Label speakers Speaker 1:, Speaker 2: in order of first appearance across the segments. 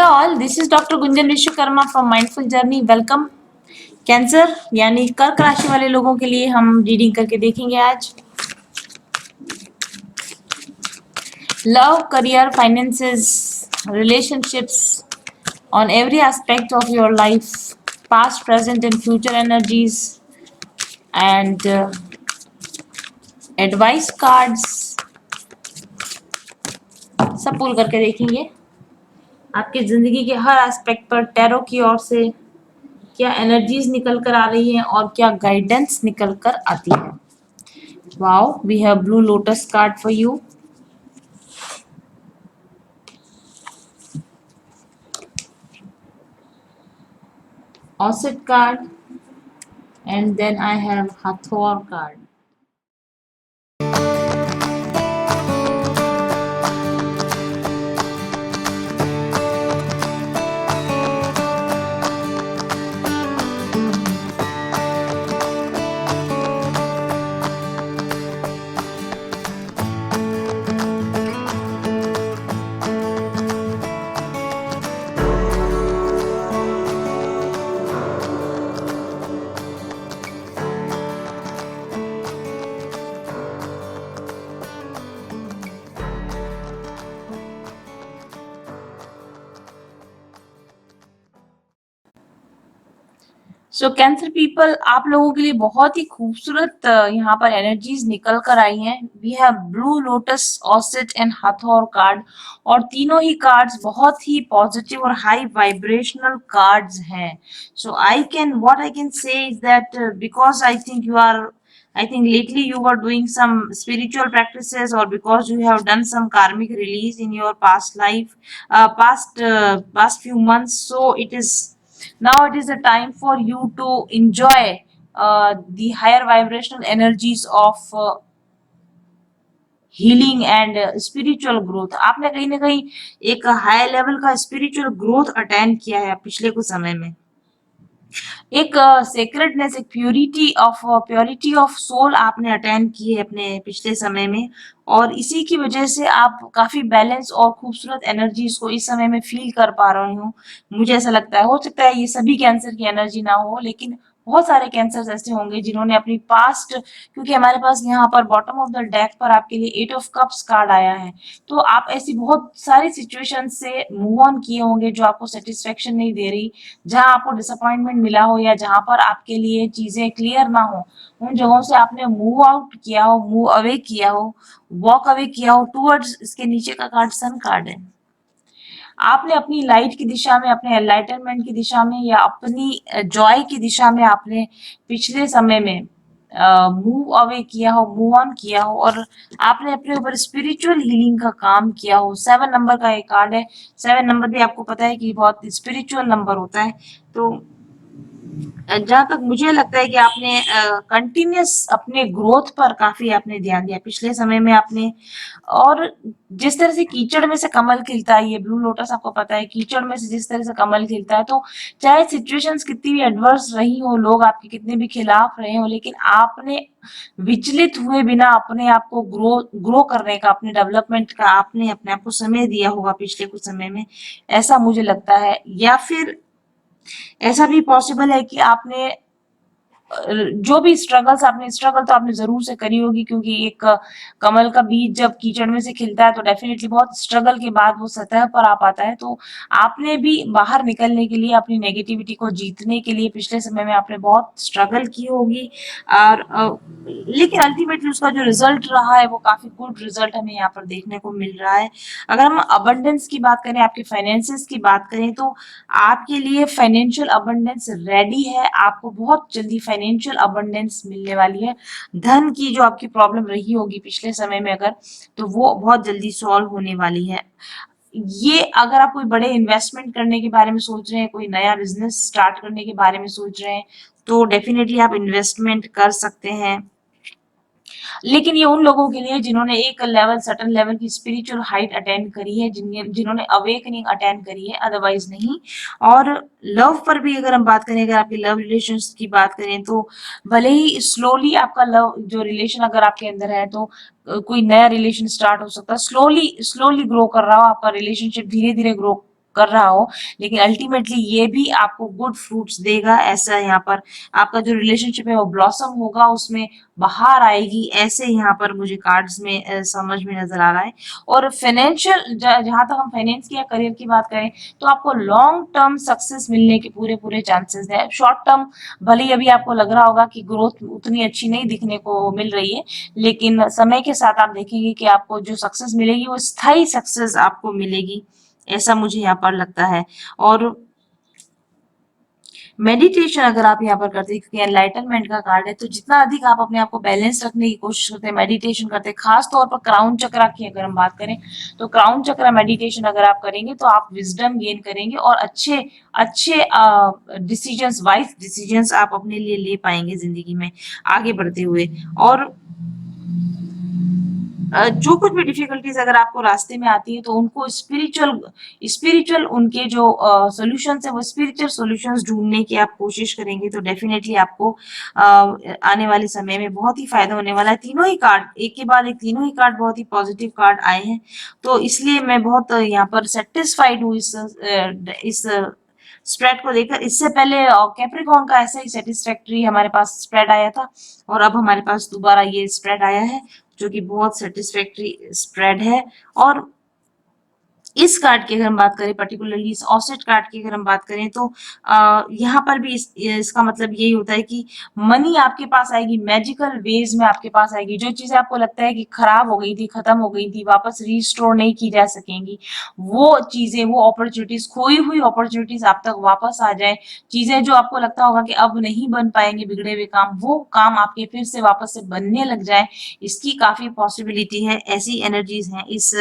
Speaker 1: all, this is Dr. Gunjan Vishwakarma from Mindful Journey. Welcome. Cancer यानी कर्क राशि वाले लोगों के लिए हम रीडिंग करके देखेंगे आज। Love, career, finances, relationships, on every aspect of your life, past, present and future energies, and advice cards सब पुल करके देखेंगे। आपकी जिंदगी के हर एस्पेक्ट पर टैरो की ओर से क्या एनर्जीज निकल कर आ रही हैं और क्या गाइडेंस निकल कर आती है। Wow, we have blue lotus card for you. Osset card, and then I have Hathor card. So cancer people, आप लोगों के लिए बहुत ही खूबसूरत यहाँ पर एनर्जीज निकल कर आई हैं। We have blue lotus, Auset and Hathor card, और तीनों ही कार्ड्स बहुत ही पॉजिटिव और हाई वाइब्रेशनल कार्ड्स हैं। So what I can say is that because I think lately you were doing some spiritual practices, or because you have done some karmic release in your past life, past few months. So now it is a time for you to enjoy the higher vibrational energies of healing and spiritual growth. आपने कहीं ना कहीं एक high level का spiritual growth attend किया है पिछले कुछ समय में। एक सेक्रेडनेस, एक प्योरिटी ऑफ सोल आपने अटेंड की है अपने पिछले समय में, और इसी की वजह से आप काफी बैलेंस और खूबसूरत एनर्जीज को इस समय में फील कर पा रहे हो। मुझे ऐसा लगता है, हो सकता है ये सभी कैंसर की एनर्जी ना हो, लेकिन बहुत सारे कैंसर ऐसे होंगे जिन्होंने अपनी पास्ट, क्योंकि हमारे पास यहाँ पर बॉटम ऑफ द डेक पर आपके लिए 8 ऑफ कप्स कार्ड आया है, तो आप ऐसी बहुत सारी सिचुएशन से मूव ऑन किए होंगे जो आपको सेटिस्फेक्शन नहीं दे रही, जहां आपको डिसअपॉइंटमेंट मिला हो या जहां पर आपके लिए चीजें क्लियर ना हो। उन जगहों से आपने मूव आउट किया हो, मूव अवे किया हो, वॉक अवे किया हो टूवर्ड्स। इसके नीचे का कार्ड सन कार्ड है। आपने अपनी लाइट की दिशा में, अपने एनलाइटनमेंट की दिशा में, या अपनी जॉय की दिशा में आपने पिछले समय में मूव अवे किया हो, मूव ऑन किया हो, और आपने अपने ऊपर स्पिरिचुअल हीलिंग का काम किया हो। 7 नंबर का एक कार्ड है। 7 नंबर भी आपको पता है कि बहुत स्पिरिचुअल नंबर होता है। तो जहां तक मुझे लगता है कि आपने कंटिन्यूस अपने ग्रोथ पर काफी आपने ध्यान दिया पिछले समय में आपने। और जिस तरह से कीचड़ में से कमल खिलता है, ये ब्लू लोटस आपको पता है, कीचड़ में से जिस तरह से कमल खिलता है, तो चाहे सिचुएशंस कितनी भी एडवर्स रही हो, लोग आपके कितने भी खिलाफ रहे हो, लेकिन आपने विचलित हुए बिना अपने आप को ग्रो करने का, अपने डेवलपमेंट का आपने अपने आप को समय दिया होगा पिछले कुछ समय में, ऐसा मुझे लगता है। या फिर ऐसा भी पॉसिबल है कि आपने जो भी स्ट्रगल तो आपने जरूर से करी होगी, क्योंकि एक कमल का बीज जब कीचड़ में से खिलता है तो डेफिनेटली बहुत स्ट्रगल के बाद वो सतह पर आ पाता है। तो आपने भी बाहर निकलने के लिए, अपनी नेगेटिविटी को जीतने के लिए पिछले समय में आपने बहुत स्ट्रगल की होगी, और लेकिन अल्टीमेटली उसका जो रिजल्ट रहा है वो काफी गुड रिजल्ट हमें यहाँ पर देखने को मिल रहा है। अगर हम अबंडेंस की बात करें, आपके फाइनेंसेस की बात करें, तो आपके लिए फाइनेंशियल अबंडेंस रेडी है। आपको बहुत जल्दी फाइनेंशियल अबंडेंस मिलने वाली है। धन की जो आपकी प्रॉब्लम रही होगी पिछले समय में अगर, तो वो बहुत जल्दी सॉल्व होने वाली है। ये अगर आप कोई बड़े इन्वेस्टमेंट करने के बारे में सोच रहे हैं, कोई नया बिजनेस स्टार्ट करने के बारे में सोच रहे हैं, तो डेफिनेटली आप इन्वेस्टमेंट कर सकते हैं। लेकिन ये उन लोगों के लिए जिन्होंने एक सर्टेन लेवल की स्पिरिचुअल हाइट अटेंड करी है, जिन्होंने अवेकनिंग अटेंड करी है, अदरवाइज नहीं। और लव पर भी अगर हम बात करें, अगर आपकी लव रिलेशंस की बात करें, तो भले ही स्लोली आपका लव जो रिलेशन अगर आपके अंदर है, तो कोई नया रिलेशन स्टार्ट हो सकता है, स्लोली ग्रो कर रहा हो आपका रिलेशनशिप, धीरे धीरे ग्रो कर रहा हो, लेकिन अल्टीमेटली ये भी आपको गुड फ्रूट्स देगा। ऐसा यहाँ पर आपका जो रिलेशनशिप है वो ब्लॉसम होगा, उसमें बाहर आएगी, ऐसे यहाँ पर मुझे कार्ड्स में समझ में नजर आ रहा है। और फाइनेंशियल, जहां तक हम फाइनेंस की या करियर की बात करें तो आपको लॉन्ग टर्म सक्सेस मिलने के पूरे पूरे चांसेस है। शॉर्ट टर्म भले ही अभी आपको लग रहा होगा कि ग्रोथ उतनी अच्छी नहीं दिखने को मिल रही है, लेकिन समय के साथ आप देखेंगे कि आपको जो सक्सेस मिलेगी वो स्थायी सक्सेस आपको मिलेगी, ऐसा मुझे यहाँ पर लगता है। और मेडिटेशन अगर आप यहाँ पर करते हैं, क्योंकि एनलाइटनमेंट का कार्ड है, तो जितना अधिक आप अपने आप को बैलेंस रखने की कोशिश करते हैं, मेडिटेशन करते हैं, खास तौर पर क्राउन चक्रा की अगर हम बात करें तो क्राउन चक्रा मेडिटेशन अगर आप करेंगे तो आप विजडम गेन करेंगे और अच्छे अच्छे डिसीजंस, वाइज डिसीजंस आप अपने लिए ले पाएंगे जिंदगी में आगे बढ़ते हुए। और जो कुछ भी डिफिकल्टीज अगर आपको रास्ते में आती है तो उनको स्पिरिचुअल स्पिरिचुअल उनके जो सॉल्यूशंस है वो स्पिरिचुअल सॉल्यूशंस ढूंढने की आप कोशिश करेंगे तो डेफिनेटली आपको आने वाले समय में बहुत ही फायदा होने वाला है। तीनों ही कार्ड एक के बाद एक, तीनों ही कार्ड बहुत ही पॉजिटिव कार्ड आए हैं, तो इसलिए मैं बहुत यहाँ पर सेटिस्फाइड हूँ इस स्प्रेड को देखकर। इससे पहले कैप्रिकॉर्न का ऐसा ही सेटिस्फैक्ट्री हमारे पास स्प्रेड आया था और अब हमारे पास दोबारा ये स्प्रेड आया है जो कि बहुत सेटिस्फैक्ट्री स्प्रेड है। और इस कार्ड की अगर हम बात करें, पर्टिकुलरली इस ऑसेट कार्ड की अगर हम बात करें तो यहाँ पर भी इसका मतलब यही होता है कि मनी आपके पास आएगी, मैजिकल वेज में आपके पास आएगी। जो चीजें आपको लगता है कि खराब हो गई थी, खत्म हो गई थी, वापस रिस्टोर नहीं की जा सकेंगी, वो चीजें, वो अपॉर्चुनिटीज, खोई हुई अपॉर्चुनिटीज आप तक वापस आ जाए। चीजें जो आपको लगता होगा कि अब नहीं बन पाएंगे बिगड़े हुए काम, वो काम आपके फिर से वापस से बनने लग जाए, इसकी काफी पॉसिबिलिटी है। ऐसी एनर्जीज हैं इस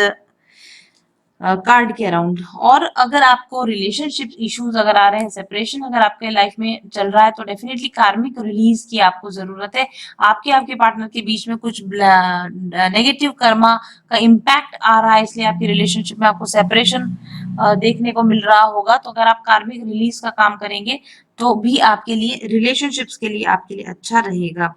Speaker 1: कार्ड के अराउंड। और अगर आपको रिलेशनशिप इश्यूज अगर आ रहे हैं, सेपरेशन अगर आपके लाइफ में चल रहा है तो डेफिनेटली कार्मिक रिलीज की आपको जरूरत है। आपके पार्टनर के बीच में कुछ नेगेटिव कर्मा का इम्पैक्ट आ रहा है, इसलिए आपकी रिलेशनशिप में आपको सेपरेशन देखने को मिल रहा होगा। तो अगर आप कार्मिक रिलीज का काम करेंगे तो भी आपके लिए, रिलेशनशिप्स के लिए आपके लिए अच्छा रहेगा।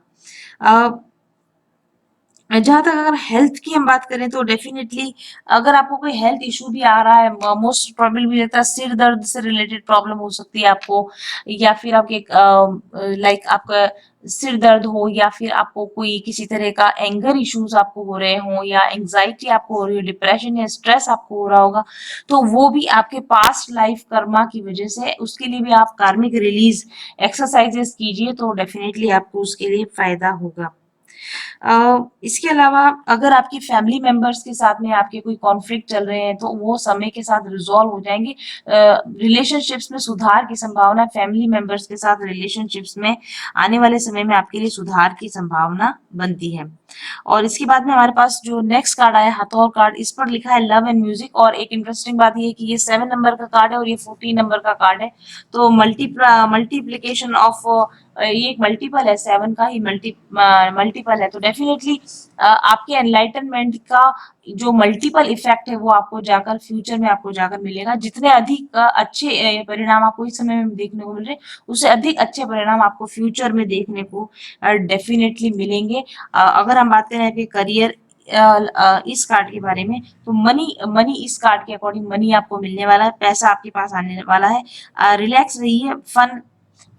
Speaker 1: जहां तक अगर हेल्थ की हम बात करें तो डेफिनेटली अगर आपको कोई हेल्थ इशू भी आ रहा है, मोस्ट प्रोबेबली मुझे लगता है सिर दर्द से रिलेटेड प्रॉब्लम हो सकती है आपको, या फिर आपके लाइक आपका सिर दर्द हो, या फिर आपको कोई किसी तरह का एंगर इश्यूज आपको हो रहे हो, या एंजाइटी आपको हो रही हो, डिप्रेशन या स्ट्रेस आपको हो रहा होगा, तो वो भी आपके पास्ट लाइफ कर्मा की वजह से, उसके लिए भी आप कार्मिक रिलीज एक्सरसाइजेस कीजिए तो डेफिनेटली आपको उसके लिए फायदा होगा। इसके अलावा अगर आपकी फैमिली मेंबर्स के साथ में आपके कोई कॉन्फ्लिक्ट चल रहे हैं तो वो समय के साथ रिजॉल्व हो जाएंगे। रिलेशनशिप्स में सुधार की संभावना, फैमिली मेंबर्स के साथ रिलेशनशिप्स में आने वाले समय में आपके लिए सुधार की संभावना बनती है। और इसके बाद में हमारे पास जो नेक्स्ट कार्ड आया, हथौर कार्ड, इस पर लिखा है लव एंड म्यूजिक। और एक इंटरेस्टिंग बात ये है कि ये 7 नंबर का कार्ड है और ये 14 नंबर का कार्ड है, तो मल्टीप्लिकेशन ऑफ, ये एक मल्टीपल है, 7 का ही मल्टीपल है, तो डेफिनेटली आपके एनलाइटनमेंट का जो मल्टीपल इफेक्ट है वो आपको जाकर फ्यूचर में आपको जाकर मिलेगा। जितने अधिक अच्छे परिणाम आपको इस समय में देखने को मिल रहे हैं, उससे अधिक अच्छे परिणाम आपको फ्यूचर में देखने को डेफिनेटली मिलेंगे। अगर हम बात करें कि करियर, इस कार्ड के बारे में, तो मनी इस कार्ड के अकॉर्डिंग मनी आपको मिलने वाला है, पैसा आपके पास आने वाला है। रिलैक्स रहिए,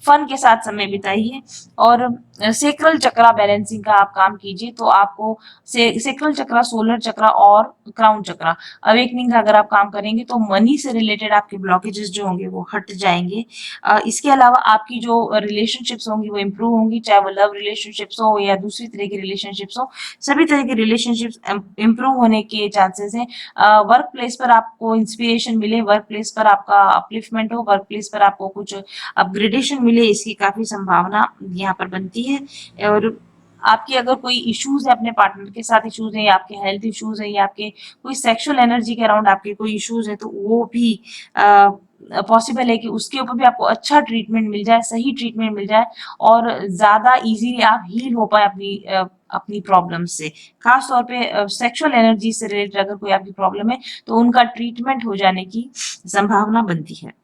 Speaker 1: फन के साथ समय बिताइए और सेक्रल चक्रा बैलेंसिंग का आप काम कीजिए तो आपको सेक्रल चक्रा, सोलर चक्रा और क्राउन चक्रा अवेकनिंग का अगर आप काम करेंगे तो मनी से रिलेटेड आपके ब्लॉकेजेस जो होंगे वो हट जाएंगे। इसके अलावा आपकी जो रिलेशनशिप्स होंगी वो इम्प्रूव होंगी, चाहे वो लव रिलेशनशिप्स हो या दूसरी तरह की रिलेशनशिप्स हो, सभी तरह की रिलेशनशिप्स इम्प्रूव होने के चांसेस हैं। वर्क प्लेस पर आपको इंस्पिरेशन मिले, वर्क प्लेस पर आपका अपलिफ्टमेंट हो, वर्क प्लेस पर आपको कुछ अपग्रेडेशन मिले, इसकी काफी संभावना यहाँ पर बनती है। और आपकी अगर कोई इश्यूज है अपने पार्टनर के साथ, इश्यूज है या आपके हेल्थ इश्यूज है या आपके कोई सेक्सुअल एनर्जी के अराउंड आपके कोई इश्यूज है, तो वो भी पॉसिबल है कि उसके ऊपर भी आपको अच्छा ट्रीटमेंट मिल जाए, सही ट्रीटमेंट मिल जाए और ज्यादा इजीली आप हील हो पाए अपनी प्रॉब्लम से। खास तौर पे सेक्सुअल एनर्जी से रिलेटेड अगर कोई आपकी प्रॉब्लम है तो उनका ट्रीटमेंट हो जाने की संभावना बनती है।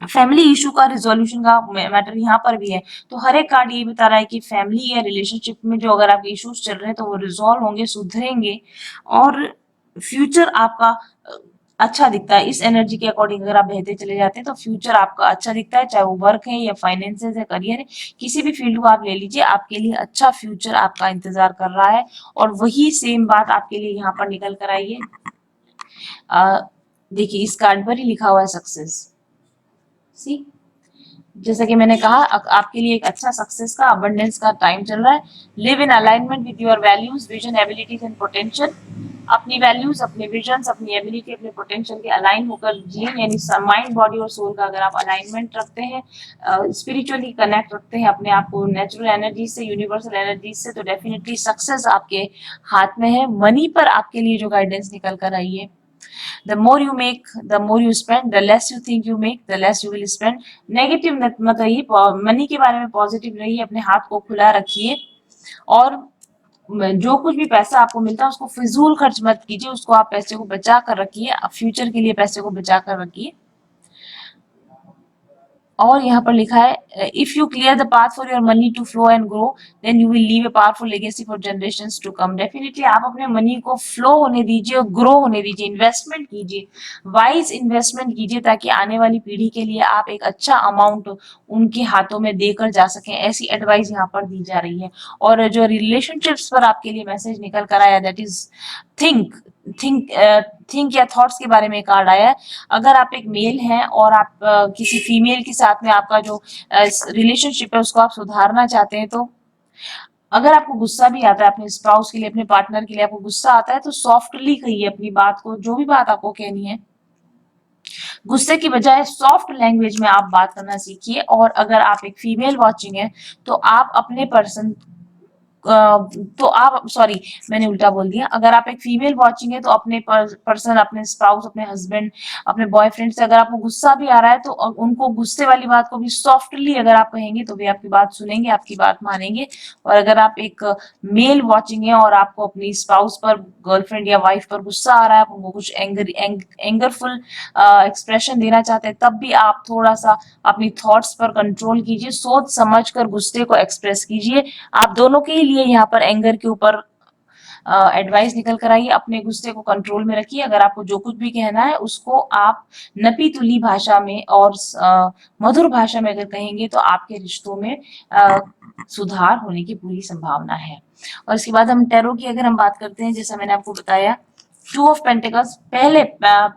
Speaker 1: फैमिली इशू का रिजोल्यूशन का मैटर यहाँ पर भी है, तो हर एक कार्ड ये बता रहा है कि फैमिली या रिलेशनशिप में जो अगर आपके इश्यूज चल रहे हैं तो वो रिजॉल्व होंगे, सुधरेंगे और फ्यूचर आपका अच्छा दिखता है, इस एनर्जी के अकॉर्डिंग अगर आप बहते चले जाते हैं तो फ्यूचर आपका अच्छा दिखता है, चाहे वो वर्क है या फाइनेंसेस है, करियर है, किसी भी फील्ड को आप ले लीजिए, आपके लिए अच्छा फ्यूचर आपका इंतजार कर रहा है। और वही सेम बात आपके लिए यहाँ पर निकल कर आई है। देखिए इस कार्ड पर ही लिखा हुआ है सक्सेस। सी, जैसा कि मैंने कहा आपके लिए एक अच्छा सक्सेस का, अबंडेंस का टाइम चल रहा है। Live in alignment with your values, vision, abilities and potential. अपनी वैल्यूज, अपने विजन, अपनी एबिलिटी, अपने पोटेंशियल के अलाइन होकर जिए, यानी माइंड, बॉडी और सोल का अगर आप अलाइनमेंट रखते हैं, स्पिरिचुअली कनेक्ट रखते हैं अपने आप को नेचुरल एनर्जी से, यूनिवर्सल एनर्जी से, तो डेफिनेटली सक्सेस आपके हाथ में है। मनी पर आपके लिए जो गाइडेंस निकल कर आई है, the more you make, the more you spend, the less you think you make, the less you will spend। Negative मत रहिए, मनी के बारे में पॉजिटिव रहिए, अपने हाथ को खुला रखिए, और जो कुछ भी पैसा आपको मिलता है उसको फिजूल खर्च मत कीजिए, उसको आप पैसे को बचा कर रखिए, फ्यूचर के लिए पैसे को बचा कर रखिए। और यहाँ पर लिखा है if you clear the path for your money to flow and grow, then you will leave a powerful legacy for generations to come. Definitely आप अपने मनी को फ्लो होने दीजिए और ग्रो होने दीजिए, इन्वेस्टमेंट कीजिए, वाइज इन्वेस्टमेंट कीजिए, ताकि आने वाली पीढ़ी के लिए आप एक अच्छा अमाउंट उनके हाथों में देकर जा सकें। ऐसी एडवाइस यहाँ पर दी जा रही है। और जो रिलेशनशिप्स पर आपके लिए मैसेज निकल कर आया, that is think think think या थॉट्स के बारे में कार्ड आया है। अगर आप एक मेल हैं और आप किसी फीमेल के साथ में आपका जो रिलेशनशिप है उसको आप सुधारना चाहते हैं, तो अगर आपको गुस्सा भी आता है अपने स्पाउस के लिए, अपने पार्टनर के लिए आपको गुस्सा आता है, तो सॉफ्टली कहिए अपनी बात को, जो भी बात आपको कहनी है गुस्से की बजाय सॉफ्ट लैंग्वेज में आप बात करना सीखिए। और अगर आप एक फीमेल वॉचिंग है तो आप अपने पर्सन तो आप, सॉरी मैंने उल्टा बोल दिया, अगर आप एक फीमेल वॉचिंग है तो अपने पर्सन, अपने स्पाउस, अपने हस्बैंड, अपने बॉयफ्रेंड से अगर आपको गुस्सा भी आ रहा है तो उनको गुस्से वाली बात को भी सॉफ्टली अगर आप कहेंगे तो वे आपकी बात सुनेंगे, आपकी बात मानेंगे। और अगर आप एक मेल वॉचिंग है और आपको अपनी स्पाउस पर, गर्लफ्रेंड या वाइफ पर गुस्सा आ रहा है, आप उनको कुछ एंगरफुल एक्सप्रेशन देना चाहते हैं, तब भी आप थोड़ा सा अपनी थॉट्स पर कंट्रोल कीजिए, सोच समझ कर गुस्से को एक्सप्रेस कीजिए। आप दोनों के लिए यहाँ पर एंगर के ऊपर एडवाइस निकल कर आई, अपने गुस्से को कंट्रोल में रखिए। अगर आपको जो कुछ भी कहना है उसको आप नपी तुली भाषा में और मधुर भाषा में अगर कहेंगे तो आपके रिश्तों में सुधार होने की पूरी संभावना है। और इसके बाद हम टैरो की अगर हम बात करते हैं, जैसा मैंने आपको बताया, 2 ऑफ पेंटिकल्स पहले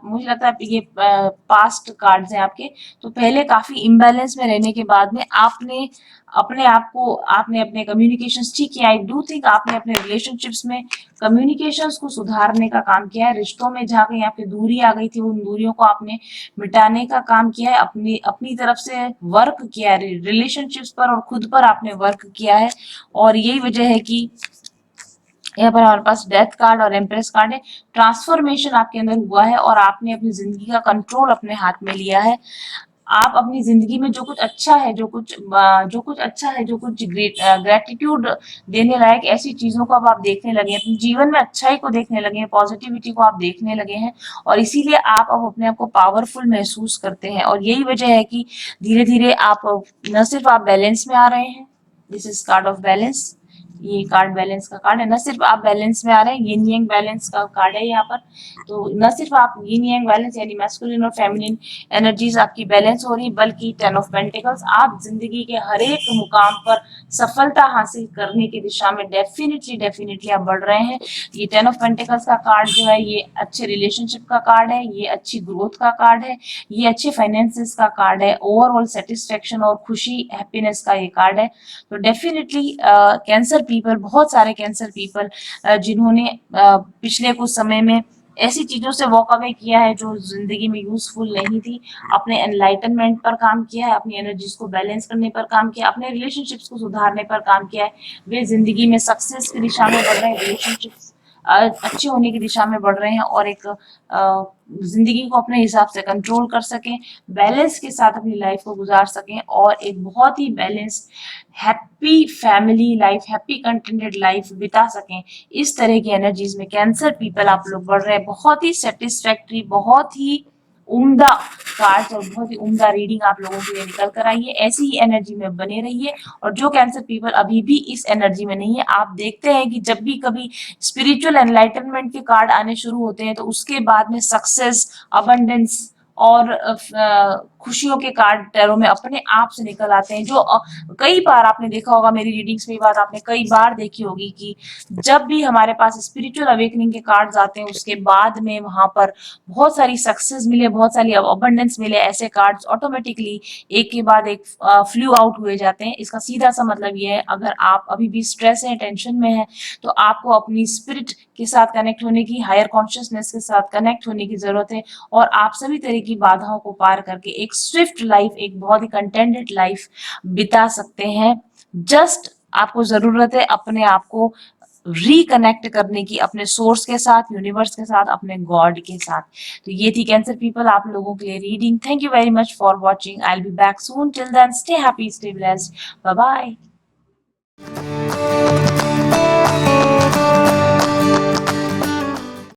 Speaker 1: मुझे लगता है ये पास्ट कार्ड्स हैं आपके, तो पहले काफी इम्बैलेंस में रहने के बाद में आपने अपने आप को, आपने अपने कम्युनिकेशंस ठीक किया। आई डू थिंक आपने अपने रिलेशनशिप्स में कम्युनिकेशंस को सुधारने का काम किया है। रिश्तों में जहाँ कहीं आपकी दूरी आ गई थी उन दूरियों को आपने मिटाने का काम किया है, अपनी अपनी तरफ से वर्क किया है, रिलेशनशिप्स पर और खुद पर आपने वर्क किया है। और यही वजह है कि यहाँ पर हमारे पास डेथ कार्ड और एम्प्रेस कार्ड है। ट्रांसफॉर्मेशन आपके अंदर हुआ है और आपने अपनी जिंदगी का कंट्रोल अपने हाथ में लिया है। आप अपनी जिंदगी में जो कुछ अच्छा है, जो कुछ अच्छा है, जो कुछ ग्रेटिट्यूड देने लायक ऐसी चीजों को अब आप देखने लगे हैं, अपने जीवन में अच्छाई को देखने लगे हैं, पॉजिटिविटी को आप देखने लगे हैं, और इसीलिए आप अब अपने आप को पावरफुल महसूस करते हैं। और यही वजह है कि धीरे धीरे आप न सिर्फ आप बैलेंस में आ रहे हैं, this is called of balance, ये कार्ड बैलेंस का कार्ड है, न सिर्फ आप बैलेंस में आ रहे हैं, यिन यांग बैलेंस का कार्ड है यहाँ पर। तो न सिर्फ आप यिन यांग बैलेंस यानी मैस्कुलिन और फेमिनिन एनर्जीज आपकी बैलेंस हो रही, बल्कि 10 ऑफ पेंटिकल्स आप जिंदगी के हर एक मुकाम पर सफलता हासिल करने की दिशा में डेफिनेटली आप बढ़ रहे हैं। ये 10 ऑफ पेंटिकल्स का कार्ड जो है ये अच्छे रिलेशनशिप का कार्ड है, ये अच्छी ग्रोथ का कार्ड है, ये अच्छे फाइनेंसेस का कार्ड है, ओवरऑल सेटिस्फेक्शन और खुशी, हैप्पीनेस का ये कार्ड है। तो डेफिनेटली कैंसर पीपल, बहुत सारे कैंसर पीपल जिन्होंने पिछले कुछ समय में ऐसी चीजों से वॉक अवे किया है जो जिंदगी में यूजफुल नहीं थी, अपने एनलाइटनमेंट पर काम किया है, अपनी एनर्जीज को बैलेंस करने पर काम किया, अपने रिलेशनशिप्स को सुधारने पर काम किया है, वे जिंदगी में सक्सेस की दिशा में बढ़ रहे हैं, रिलेशनशिप्स अच्छे होने की दिशा में बढ़ रहे हैं, और एक जिंदगी को अपने हिसाब से कंट्रोल कर सकें, बैलेंस के साथ अपनी लाइफ को गुजार सकें, और एक बहुत ही balance happy family life, happy contented life बिता सकें। इस तरह की एनर्जीज में कैंसर पीपल आप लोग बढ़ रहे हैं, बहुत ही सेटिस्फैक्ट्री, बहुत ही उम्दा कार्ड्स और बहुत ही उम्दा रीडिंग आप लोगों के लिए निकल कर आई है। ऐसी ही एनर्जी में बने रहिए। और जो कैंसर पीपल अभी भी इस एनर्जी में नहीं है, आप देखते हैं कि जब भी कभी स्पिरिचुअल एनलाइटनमेंट के कार्ड आने शुरू होते हैं तो उसके बाद में सक्सेस, अबंडेंस और खुशियों के कार्ड टैरो में अपने आप से निकल आते हैं। जो कई बार आपने देखा होगा, मेरी रीडिंग्स में ये बात आपने कई बार देखी होगी कि जब भी हमारे पास स्पिरिचुअल अवेकनिंग के कार्ड्स आते हैं उसके बाद में वहां पर बहुत सारी सक्सेस मिले, बहुत सारी अबंडेंस मिले, ऐसे कार्ड्स ऑटोमेटिकली एक के बाद एक फ्लू आउट हुए जाते हैं। इसका सीधा सा मतलब ये है, अगर आप अभी भी स्ट्रेस है, टेंशन में है, तो आपको अपनी स्पिरिट के साथ कनेक्ट होने की, हायर कॉन्शियसनेस के साथ कनेक्ट होने की जरूरत है। और आप सभी तरह की बाधाओं को पार करके एक स्विफ्ट लाइफ, एक बहुत ही कंटेंटेड लाइफ बिता सकते हैं। जस्ट आपको जरूरत है अपने आप को रिकनेक्ट करने की, अपने सोर्स के साथ, यूनिवर्स के साथ, अपने गॉड के साथ। तो ये थी कैंसर पीपल आप लोगों के लिए reading. Thank you very much for watching. I will be back soon. Till then stay happy, stay blessed. Bye bye.